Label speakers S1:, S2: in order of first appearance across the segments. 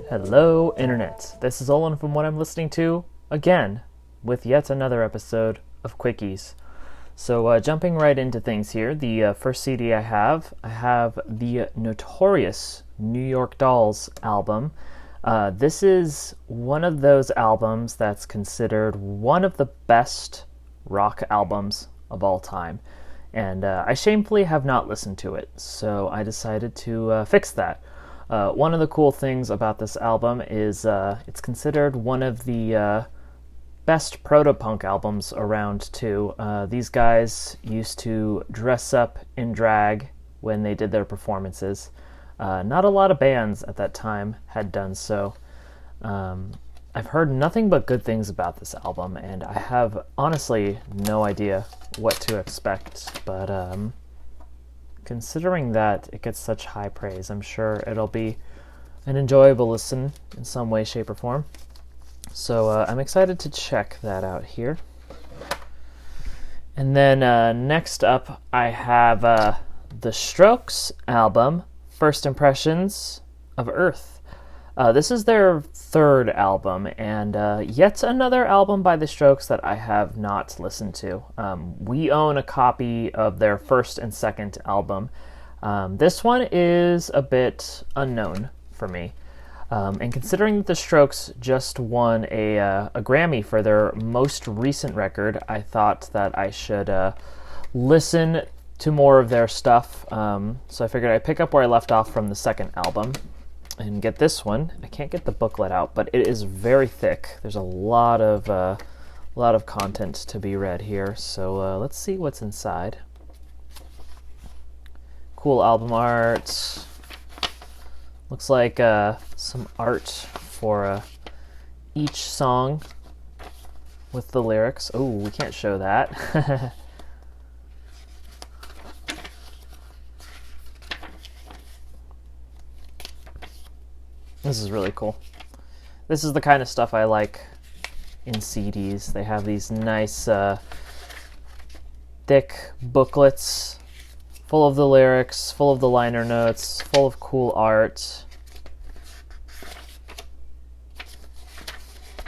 S1: Hello, Internet. This is Olin from What I'm Listening To, again, with yet another episode of Quickies. So, jumping right into things here, the first CD I have the notorious New York Dolls album. This is one of those albums that's considered one of the best rock albums of all time. And I shamefully have not listened to it, so I decided to fix that. One of the cool things about this album is it's considered one of the best proto-punk albums around too. These guys used to dress up in drag when they did their performances. Not a lot of bands at that time had done so. I've heard nothing but good things about this album, and I have honestly no idea what to expect, but considering that it gets such high praise, I'm sure it'll be an enjoyable listen in some way, shape, or form. So I'm excited to check that out here. And then next up, I have the Strokes album, First Impressions of Earth. This is their third album, and yet another album by the Strokes that I have not listened to. We own a copy of their first and second album. This one is a bit unknown for me. And considering that the Strokes just won a Grammy for their most recent record, I thought that I should listen to more of their stuff. So I figured I'd pick up where I left off from the second album and get this one. I can't get the booklet out, but it is very thick. There's a lot of content to be read here. So let's see what's inside. Cool album art. Looks like some art for each song with the lyrics. Oh, we can't show that. This is really cool. This is the kind of stuff I like in CDs. They have these nice thick booklets full of the lyrics, full of the liner notes, full of cool art.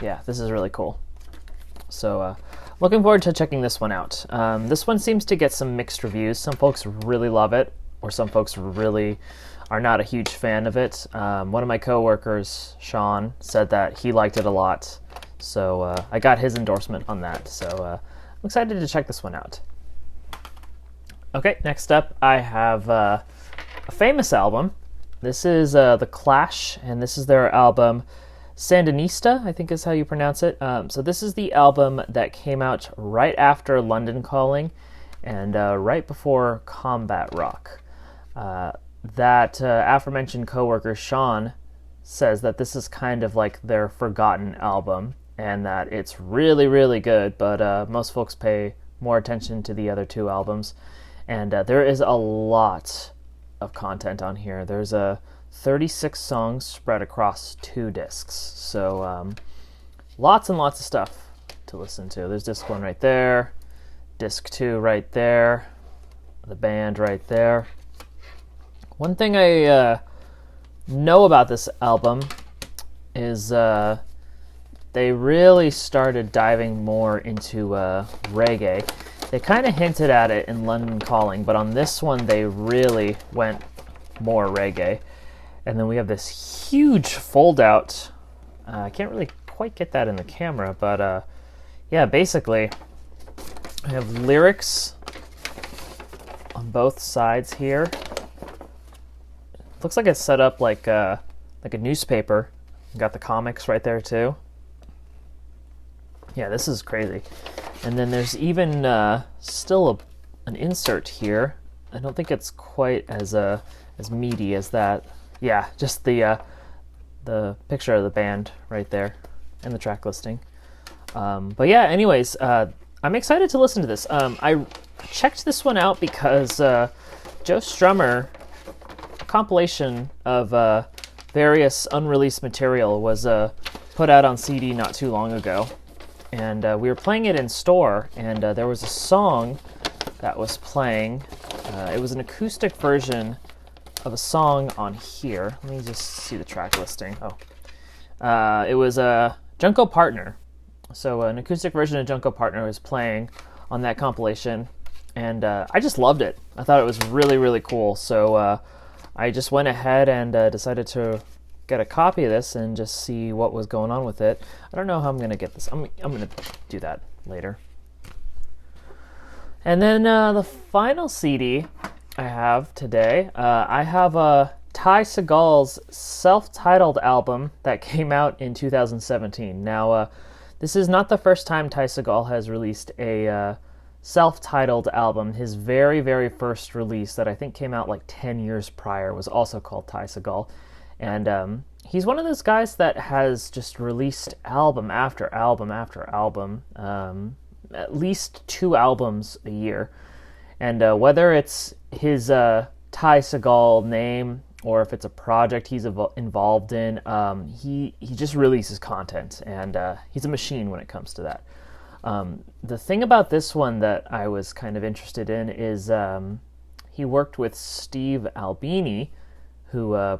S1: Yeah, this is really cool. So, looking forward to checking this one out. This one seems to get some mixed reviews. Some folks really love it, or some folks really are not a huge fan of it. One of my coworkers, Sean, said that he liked it a lot. So, I got his endorsement on that. So, I'm excited to check this one out. Okay, next up I have a famous album. This is The Clash, and this is their album Sandinista, I think is how you pronounce it. So this is the album that came out right after London Calling and right before Combat Rock. That aforementioned coworker Sean says that this is kind of like their forgotten album and that it's really, really good, but most folks pay more attention to the other two albums. And there is a lot of content on here. There's 36 songs spread across 2 discs. So lots and lots of stuff to listen to. There's disc 1 right there, disc 2 right there, the band right there. One thing I know about this album is they really started diving more into reggae. They kind of hinted at it in London Calling, but on this one they really went more reggae. And then we have this huge fold-out. I can't really quite get that in the camera, but yeah, basically I have lyrics on both sides here. It looks like it's set up like a newspaper. Got the comics right there too. Yeah, this is crazy. And then there's even still an insert here. I don't think it's quite as meaty as that. Yeah, just the picture of the band right there and the track listing. But yeah, anyways, I'm excited to listen to this. I checked this one out because Joe Strummer, a compilation of various unreleased material was put out on CD not too long ago. And we were playing it in store, and there was a song that was playing. It was an acoustic version of a song on here. Let me just see the track listing. It was a Junko Partner. So an acoustic version of Junko Partner was playing on that compilation, and I just loved it. I thought it was really, really cool. So I just went ahead and decided to get a copy of this and just see what was going on with it. I don't know how I'm going to get this. I'm going to do that later. And then the final CD I have today, I have Taiseigal's self-titled album that came out in 2017. Now, this is not the first time Taiseigal has released a self-titled album. His very, very first release that I think came out like 10 years prior was also called Taiseigal. And he's one of those guys that has just released album after album after album, at least 2 albums a year. And whether it's his Taiseigal name or if it's a project he's involved in, he just releases content, and he's a machine when it comes to that. The thing about this one that I was kind of interested in is he worked with Steve Albini, who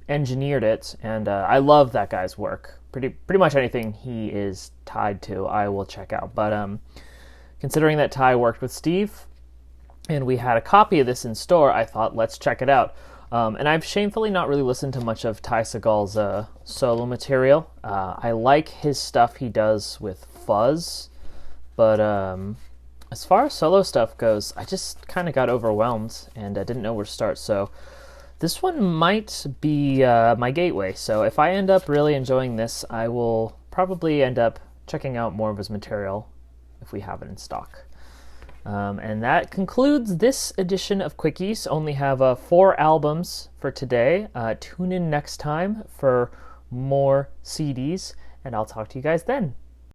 S1: engineered it, and I love that guy's work. Pretty much anything he is tied to, I will check out. But considering that Ty worked with Steve, and we had a copy of this in store, I thought, let's check it out. And I've shamefully not really listened to much of Taiseigal's solo material. I like his stuff he does with Fuzz, but as far as solo stuff goes, I just kind of got overwhelmed and I didn't know where to start. So this one might be my gateway. So if I end up really enjoying this, I will probably end up checking out more of his material if we have it in stock. And that concludes this edition of Quickies. Only have 4 albums for today. Tune in next time for more CDs, and I'll talk to you guys then.